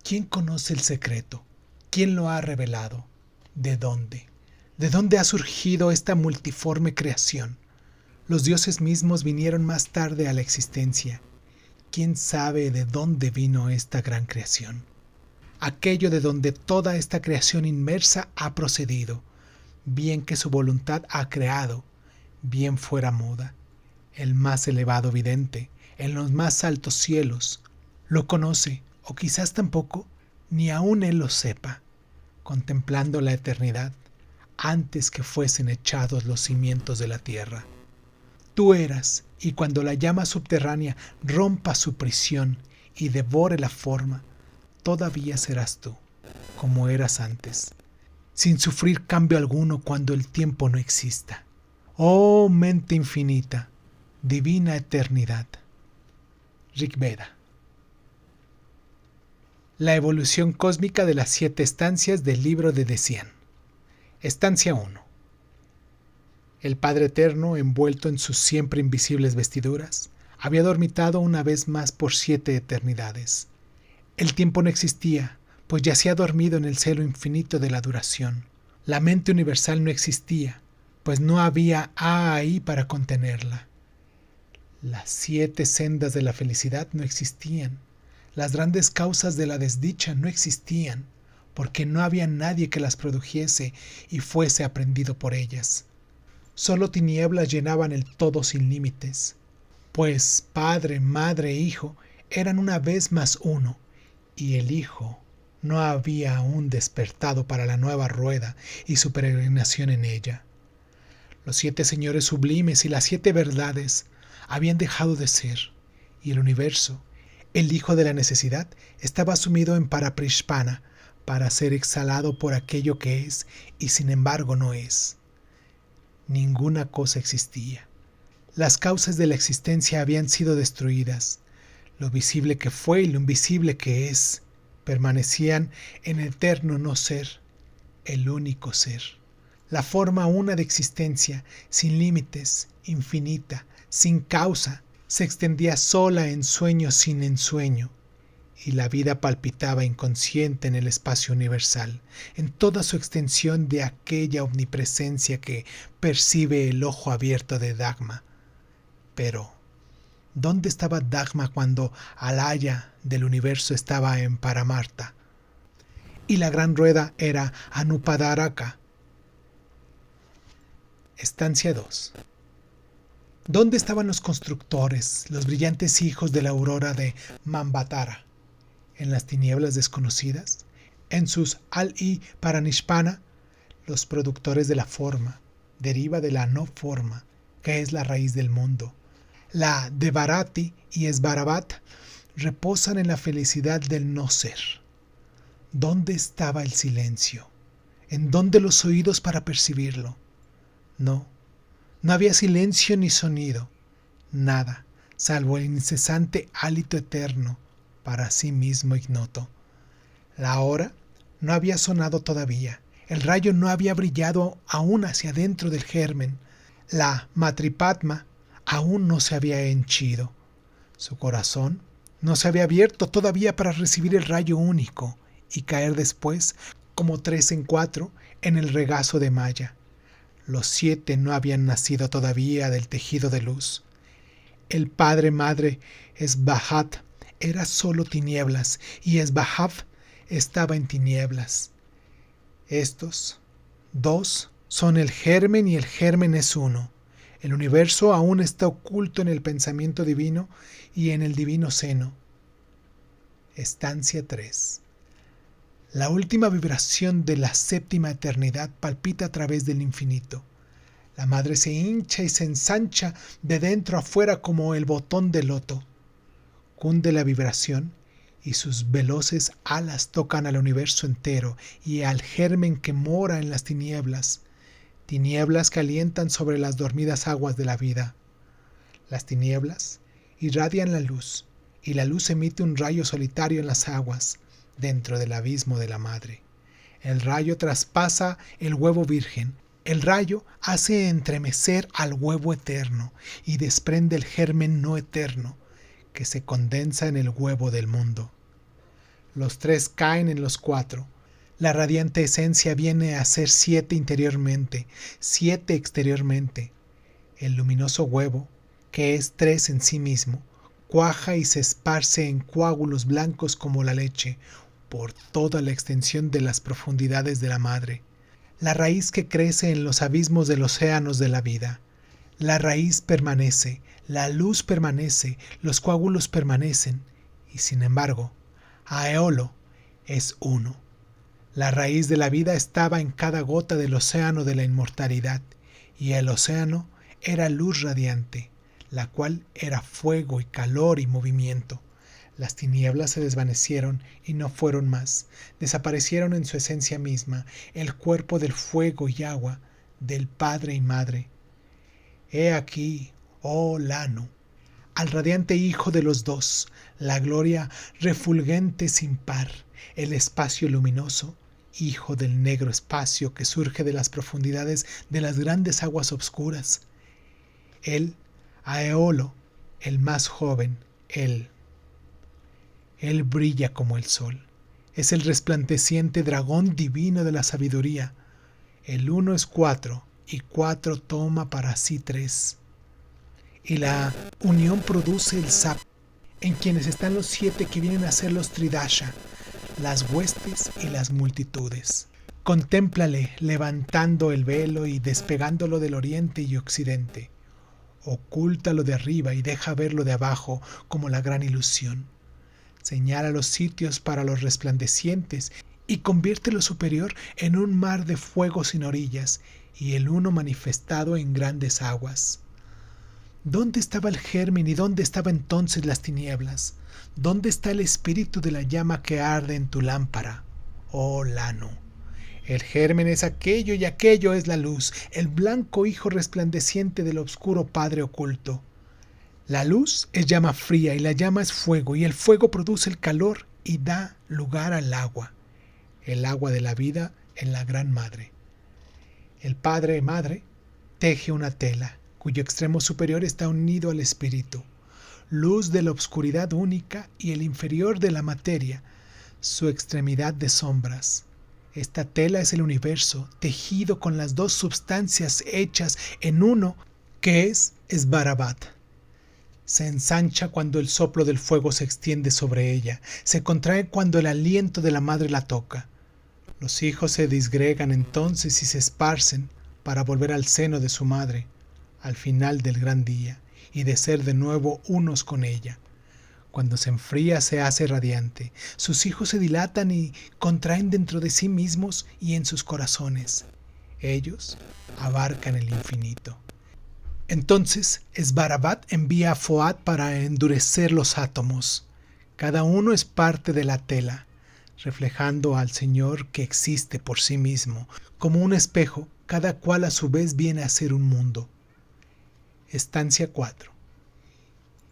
¿Quién conoce el secreto? ¿Quién lo ha revelado? ¿De dónde? ¿De dónde ha surgido esta multiforme creación? Los dioses mismos vinieron más tarde a la existencia. ¿Quién sabe de dónde vino esta gran creación? Aquello de donde toda esta creación inmersa ha procedido, bien que su voluntad ha creado, bien fuera moda. El más elevado vidente, en los más altos cielos, lo conoce, o quizás tampoco, ni aun él lo sepa, contemplando la eternidad, antes que fuesen echados los cimientos de la tierra. Tú eras, y cuando la llama subterránea rompa su prisión y devore la forma, todavía serás tú, como eras antes, sin sufrir cambio alguno cuando el tiempo no exista. Oh mente infinita, divina eternidad. Rig Veda. La evolución cósmica de las 7 estancias del libro de Dician. Estancia 1. El Padre Eterno, envuelto en sus siempre invisibles vestiduras, había dormitado una vez más por 7 eternidades. El tiempo no existía, pues yacía dormido en el cielo infinito de la duración. La mente universal no existía, pues no había ahí para contenerla. Las 7 sendas de la felicidad no existían. Las grandes causas de la desdicha no existían, porque no había nadie que las produjese y fuese aprendido por ellas. Solo tinieblas llenaban el todo sin límites, pues Padre, Madre e Hijo eran una vez más uno, y el Hijo no había aún despertado para la nueva rueda y su peregrinación en ella. Los 7 señores sublimes y las 7 verdades habían dejado de ser, y el universo, el hijo de la necesidad, estaba sumido en Paraprishpana para ser exhalado por aquello que es y sin embargo no es. Ninguna cosa existía. Las causas de la existencia habían sido destruidas, lo visible que fue y lo invisible que es. permanecían en eterno no ser, el único ser. La forma una de existencia, sin límites, infinita, sin causa, se extendía sola en sueño sin ensueño, y la vida palpitaba inconsciente en el espacio universal, en toda su extensión de aquella omnipresencia que percibe el ojo abierto de Dagma. Pero, ¿dónde estaba Dagma cuando Alaya del universo estaba en Paramarta? Y la gran rueda era Anupadaraka. Estancia 2. ¿Dónde estaban los constructores, los brillantes hijos de la aurora de Mambatara? ¿En las tinieblas desconocidas? ¿En sus Al-I Paranishpana? Los productores de la forma, deriva de la no forma, que es la raíz del mundo. La Devarati y Esbarabat reposan en la felicidad del no ser. ¿Dónde estaba el silencio? ¿En dónde los oídos para percibirlo? No había silencio ni sonido, nada, salvo el incesante hálito eterno, para sí mismo ignoto. La hora no había sonado todavía, el rayo no había brillado aún hacia dentro del germen, la Matripatma aún no se había henchido, su corazón no se había abierto todavía para recibir el rayo único y caer después, como 3 en 4, en el regazo de Maya. Los 7 no habían nacido todavía del tejido de luz. El padre-madre Esbahat era solo tinieblas y Esbahat estaba en tinieblas. Estos 2 son el germen y el germen es uno. El universo aún está oculto en el pensamiento divino y en el divino seno. Estancia 3. La última vibración de la séptima eternidad palpita a través del infinito. La madre se hincha y se ensancha de dentro a fuera como el botón de loto. Cunde la vibración y sus veloces alas tocan al universo entero y al germen que mora en las tinieblas. Tinieblas que alientan sobre las dormidas aguas de la vida. Las tinieblas irradian la luz y la luz emite un rayo solitario en las aguas, dentro del abismo de la madre. El rayo traspasa el huevo virgen. El rayo hace entremecer al huevo eterno y desprende el germen no eterno que se condensa en el huevo del mundo. Los 3 caen en los 4. La radiante esencia viene a ser 7 interiormente, 7 exteriormente. El luminoso huevo, que es 3 en sí mismo, cuaja y se esparce en coágulos blancos como la leche, por toda la extensión de las profundidades de la madre. La raíz que crece en los abismos de los océanos de la vida. La raíz permanece, la luz permanece, los coágulos permanecen, y sin embargo, Aeolo es uno. La raíz de la vida estaba en cada gota del océano de la inmortalidad, y el océano era luz radiante, la cual era fuego y calor y movimiento. Las tinieblas se desvanecieron y no fueron más. Desaparecieron en su esencia misma, el cuerpo del fuego y agua, del padre y madre. He aquí, oh Lanu, al radiante hijo de los 2, la gloria refulgente sin par, el espacio luminoso, hijo del negro espacio que surge de las profundidades de las grandes aguas obscuras. Él, Aeolo, el más joven, Él brilla como el sol. Es el resplandeciente dragón divino de la sabiduría. El 1 es 4 y 4 toma para sí 3. Y la unión produce el Sap, en quienes están los 7 que vienen a ser los Tridasha, las huestes y las multitudes. Contémplale levantando el velo y despegándolo del oriente y occidente. Ocúltalo de arriba y deja verlo de abajo como la gran ilusión. Señala los sitios para los resplandecientes y convierte lo superior en un mar de fuego sin orillas y el uno manifestado en grandes aguas. ¿Dónde estaba el germen y dónde estaban entonces las tinieblas? ¿Dónde está el espíritu de la llama que arde en tu lámpara, oh Lanu? El germen es aquello y aquello es la luz, el blanco hijo resplandeciente del oscuro padre oculto. La luz es llama fría y la llama es fuego y el fuego produce el calor y da lugar al agua, el agua de la vida en la Gran Madre. El Padre Madre teje una tela, cuyo extremo superior está unido al espíritu, luz de la obscuridad única, y el inferior de la materia, su extremidad de sombras. Esta tela es el universo, tejido con las dos substancias hechas en uno, que es Svaravat. Se ensancha cuando el soplo del fuego se extiende sobre ella, se contrae cuando el aliento de la madre la toca. Los hijos se disgregan entonces y se esparcen para volver al seno de su madre, al final del gran día, y de ser de nuevo unos con ella. Cuando se enfría se hace radiante, sus hijos se dilatan y contraen dentro de sí mismos y en sus corazones. Ellos abarcan el infinito. Entonces Svaravat envía a Foad para endurecer los átomos. Cada uno es parte de la tela, reflejando al Señor que existe por sí mismo. Como un espejo, cada cual a su vez viene a ser un mundo. Estancia 4.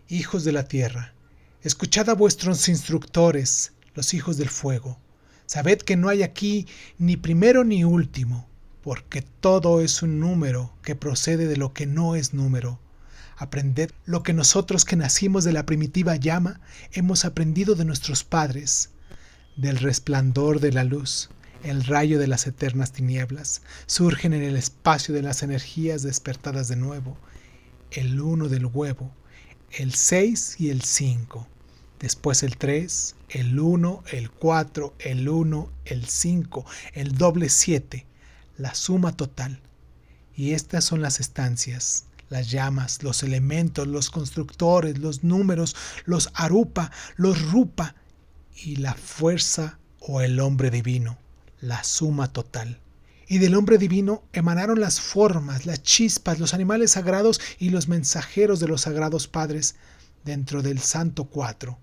Hijos de la tierra, escuchad a vuestros instructores, los hijos del fuego. Sabed que no hay aquí ni primero ni último, porque todo es un número que procede de lo que no es número. Aprended lo que nosotros que nacimos de la primitiva llama hemos aprendido de nuestros padres, del resplandor de la luz. El rayo de las eternas tinieblas surgen en el espacio de las energías despertadas de nuevo, el 1 del huevo, el 6 y el 5, después el 3, el 1, el 4, el 1, el 5, el doble 7, la suma total. Y estas son las estancias, las llamas, los elementos, los constructores, los números, los arupa, los rupa y la fuerza o el hombre divino, la suma total. Y del hombre divino emanaron las formas, las chispas, los animales sagrados y los mensajeros de los sagrados padres dentro del Santo Cuatro.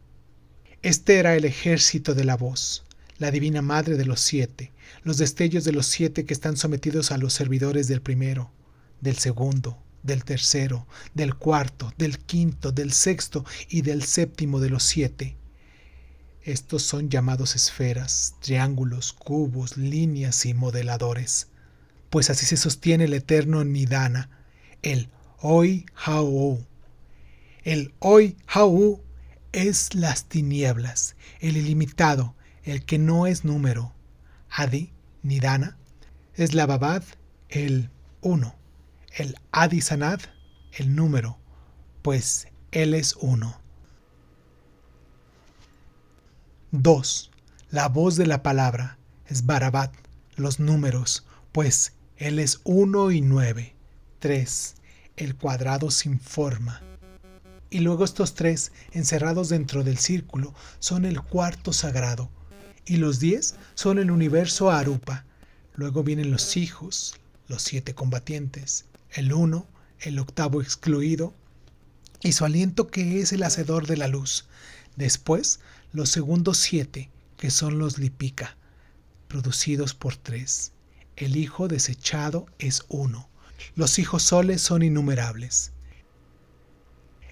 Este era el ejército de la voz, la divina madre de los 7, los destellos de los 7 que están sometidos a los servidores del primero, del segundo, del tercero, del cuarto, del quinto, del sexto y del séptimo de los 7. Estos son llamados esferas, triángulos, cubos, líneas y modeladores. Pues así se sostiene el eterno Nidana, el Oi Hau. El Oi Hau es las tinieblas, el ilimitado, el que no es número. Adi, Nidana, es la Babad, el 1. El Adi Sanad, el número, pues él es 1. 2. La voz de la palabra, es Barabat, los números, pues él es 1 y 9. 3. El cuadrado sin forma. Y luego estos 3, encerrados dentro del círculo, son el cuarto sagrado. Y los 10 son el universo Arupa. Luego vienen los hijos, los 7 combatientes, el 1, el octavo excluido, y su aliento que es el hacedor de la luz. Después, los segundos 7, que son los Lipika, producidos por 3. El hijo desechado es 1. Los hijos soles son innumerables.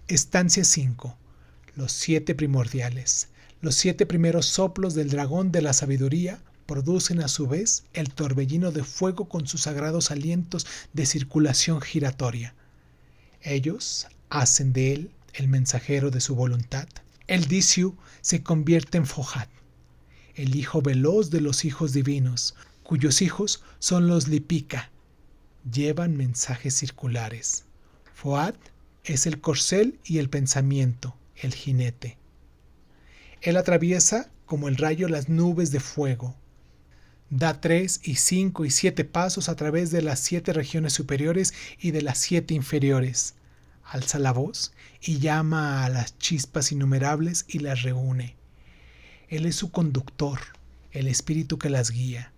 Estancia 5. Los 7 primordiales. Los 7 primeros soplos del dragón de la sabiduría producen a su vez el torbellino de fuego con sus sagrados alientos de circulación giratoria. Ellos hacen de él el mensajero de su voluntad. El Disyu se convierte en Fohat, el hijo veloz de los hijos divinos, cuyos hijos son los Lipika. Llevan mensajes circulares. Fohat es el corcel y el pensamiento, el jinete. Él atraviesa como el rayo las nubes de fuego. Da 3 y 5 y 7 pasos a través de las 7 regiones superiores y de las 7 inferiores. Alza la voz y llama a las chispas innumerables y las reúne. Él es su conductor, el espíritu que las guía.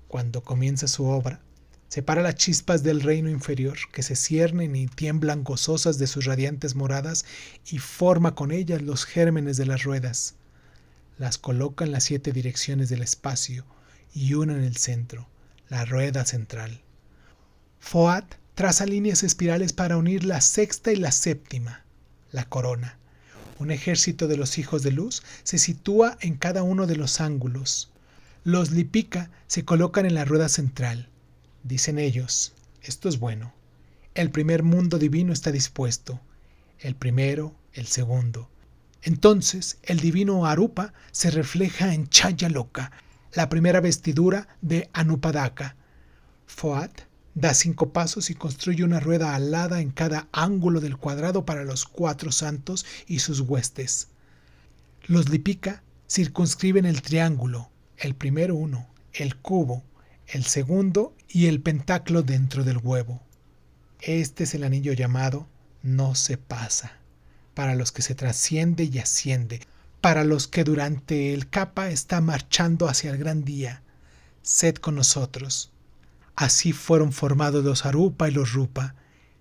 Cuando comienza su obra, separa las chispas del reino inferior, que se ciernen y tiemblan gozosas de sus radiantes moradas, y forma con ellas los gérmenes de las ruedas. Las coloca en las 7 direcciones del espacio y una en el centro, la rueda central. Foat traza líneas espirales para unir la sexta y la séptima, la corona. Un ejército de los hijos de luz se sitúa en cada uno de los ángulos. Los Lipika se colocan en la rueda central. Dicen ellos, esto es bueno. El primer mundo divino está dispuesto. El primero, el segundo. Entonces el divino Arupa se refleja en Chayaloka, la primera vestidura de Anupadaka. Foat da 5 pasos y construye una rueda alada en cada ángulo del cuadrado para los 4 santos y sus huestes. Los Lipika circunscriben el triángulo, el primero uno, el cubo, el segundo y el pentáculo dentro del huevo. Este es el anillo llamado no se pasa, para los que se trasciende y asciende, para los que durante el Kapha está marchando hacia el gran día. Sed con nosotros. Así fueron formados los Arupa y los Rupa,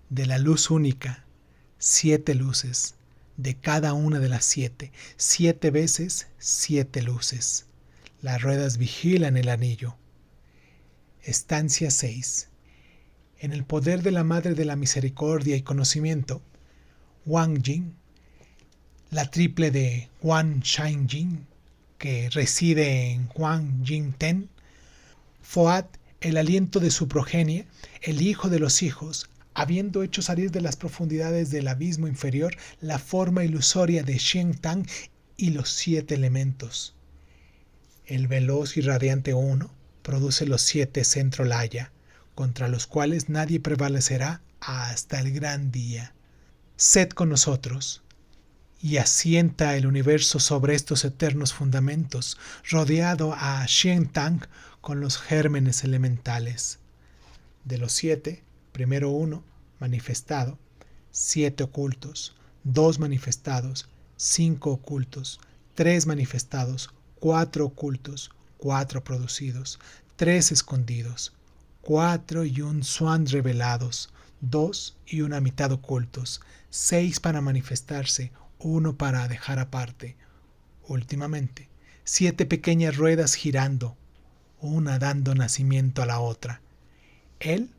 de la luz única, 7 luces, de cada una de las 7, 7 veces 7 luces. Las ruedas vigilan el anillo. Estancia 6. En el poder de la Madre de la Misericordia y Conocimiento, Wang Jing, la triple de Guan Shan Jing, que reside en Guan Jing Ten, Foat, el aliento de su progenie, el hijo de los hijos, habiendo hecho salir de las profundidades del abismo inferior la forma ilusoria de Shen Tang y los 7 elementos. El veloz y radiante Uno produce los 7 centro laya, contra los cuales nadie prevalecerá hasta el gran día. Sed con nosotros, y asienta el universo sobre estos eternos fundamentos, rodeado a Shen Tang con los gérmenes elementales. De los 7, primero 1, manifestado, 7 ocultos, 2 manifestados, 5 ocultos, 3 manifestados, 4 ocultos, 4 producidos, 3 escondidos, 4 y un Swan revelados, 2 y una mitad ocultos, 6 para manifestarse, 1 para dejar aparte. Últimamente, 7 pequeñas ruedas girando, una dando nacimiento a la otra. Él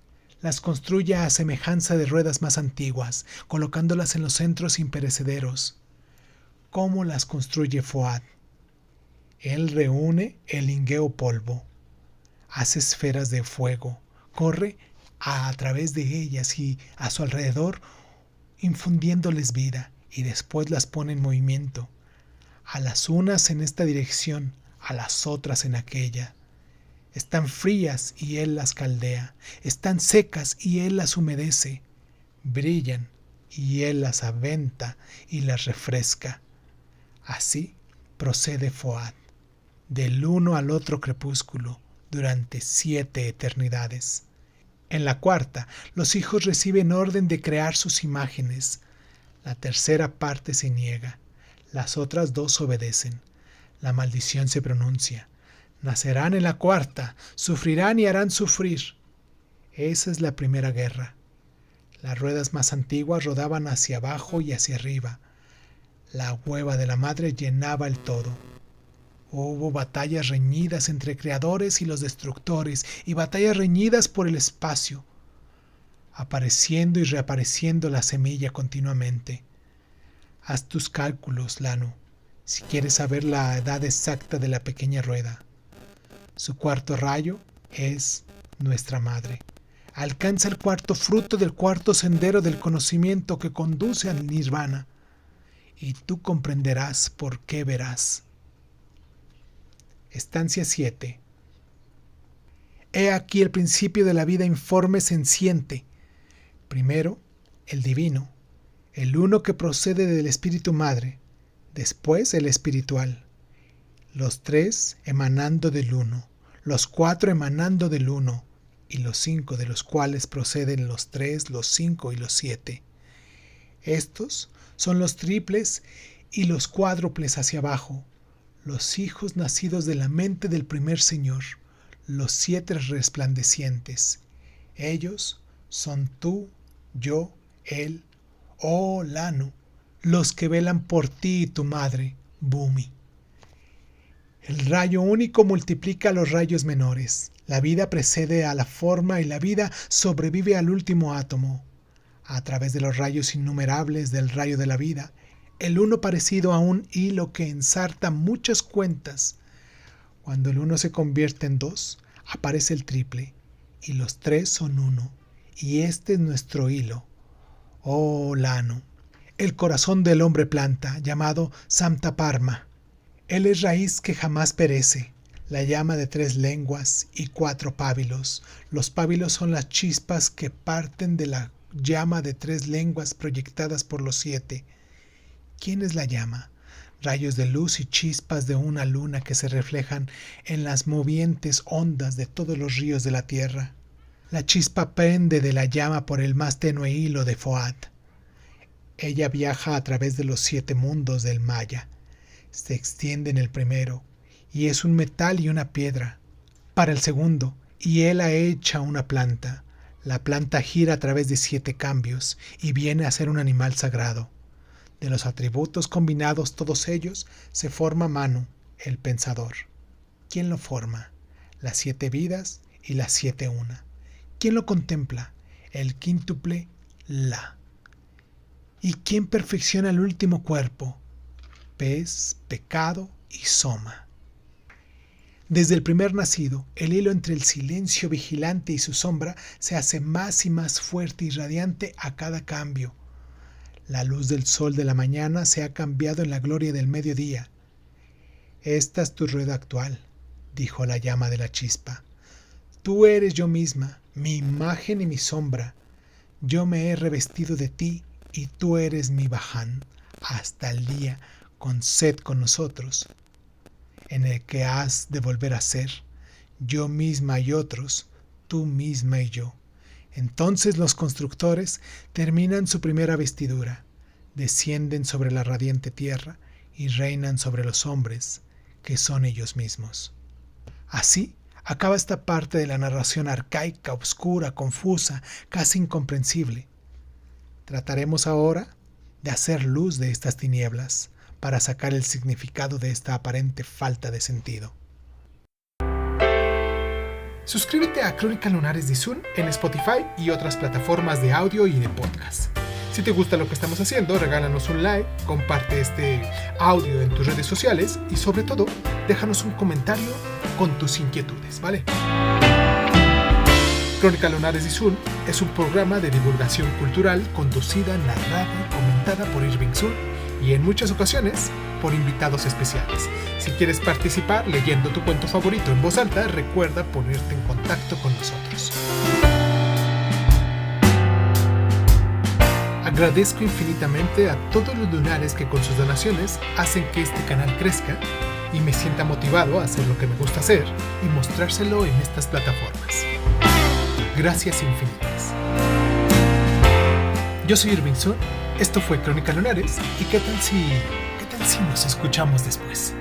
las construye a semejanza de ruedas más antiguas, colocándolas en los centros imperecederos. ¿Cómo las construye Foat? Él reúne el lingueo polvo, hace esferas de fuego, corre a través de ellas y a su alrededor, infundiéndoles vida, y después las pone en movimiento, a las unas en esta dirección, a las otras en aquella. Están frías y él las caldea, están secas y él las humedece, brillan y él las aventa y las refresca. Así procede Foat, del uno al otro crepúsculo, durante 7 eternidades. En la cuarta, los hijos reciben orden de crear sus imágenes. La tercera parte se niega, las otras 2 obedecen. La maldición se pronuncia. Nacerán en la cuarta, sufrirán y harán sufrir. Esa es la primera guerra. Las ruedas más antiguas rodaban hacia abajo y hacia arriba. La hueva de la madre llenaba el todo. Hubo batallas reñidas entre creadores y los destructores, y batallas reñidas por el espacio, apareciendo y reapareciendo la semilla continuamente. Haz tus cálculos, Lanu, si quieres saber la edad exacta de la pequeña rueda. Su cuarto rayo es nuestra madre. Alcanza el cuarto fruto del cuarto sendero del conocimiento que conduce al nirvana, y tú comprenderás por qué verás. Estancia 7. He aquí el principio de la vida informe senciente. Primero, el divino, el uno que procede del espíritu madre, después el espiritual. Los 3 emanando del uno, los 4 emanando del uno, y los 5 de los cuales proceden los 3, los 5 y los 7. Estos son los triples y los cuádruples hacia abajo, los hijos nacidos de la mente del primer Señor, los 7 resplandecientes. Ellos son tú, yo, él, oh Lanu, los que velan por ti y tu madre, Bhumi. El rayo único multiplica los rayos menores. La vida precede a la forma y la vida sobrevive al último átomo. A través de los rayos innumerables del rayo de la vida, el uno parecido a un hilo que ensarta muchas cuentas. Cuando el uno se convierte en dos, aparece el triple, y los tres son uno, y este es nuestro hilo. Oh Lanu, el corazón del hombre planta, llamado Samtaparma. Él es raíz que jamás perece, la llama de 3 lenguas y 4 pábilos. Los pábilos son las chispas que parten de la llama de 3 lenguas proyectadas por los 7. ¿Quién es la llama? Rayos de luz y chispas de una luna que se reflejan en las movientes ondas de todos los ríos de la tierra. La chispa pende de la llama por el más tenue hilo de Foad. Ella viaja a través de los 7 mundos del Maya. Se extiende en el primero, y es un metal y una piedra. Para el segundo, y él ha hecho una planta. La planta gira a través de 7 cambios, y viene a ser un animal sagrado. De los atributos combinados todos ellos, se forma Manu, el pensador. ¿Quién lo forma? Las 7 vidas y las 7 una. ¿Quién lo contempla? El quíntuple La. ¿Y quién perfecciona el último cuerpo? Pez, pecado y soma. Desde el primer nacido, el hilo entre el silencio vigilante y su sombra se hace más y más fuerte y radiante a cada cambio. La luz del sol de la mañana se ha cambiado en la gloria del mediodía. Esta es tu rueda actual, dijo la llama de la chispa. Tú eres yo misma, mi imagen y mi sombra. Yo me he revestido de ti y tú eres mi Baján, hasta el día con sed con nosotros, en el que has de volver a ser, yo misma y otros, tú misma y yo. Entonces los constructores terminan su primera vestidura, descienden sobre la radiante tierra y reinan sobre los hombres, que son ellos mismos. Así acaba esta parte de la narración arcaica, oscura, confusa, casi incomprensible. Trataremos ahora de hacer luz de estas tinieblas para sacar el significado de esta aparente falta de sentido. Suscríbete a Crónicas Lunares de Izun en Spotify y otras plataformas de audio y de podcast. Si te gusta lo que estamos haciendo, regálanos un like, comparte este audio en tus redes sociales y sobre todo, déjanos un comentario con tus inquietudes, ¿vale? Crónicas Lunares de Izun es un programa de divulgación cultural conducida, narrada y comentada por Irving Sun y en muchas ocasiones por invitados especiales. Si quieres participar leyendo tu cuento favorito en voz alta, recuerda ponerte en contacto con nosotros. Agradezco infinitamente a todos los lunares que con sus donaciones hacen que este canal crezca y me sienta motivado a hacer lo que me gusta hacer y mostrárselo en estas plataformas. Gracias infinitas. Yo soy Irving Sun, esto fue Crónicas Lunares y ¿qué tal si nos escuchamos después?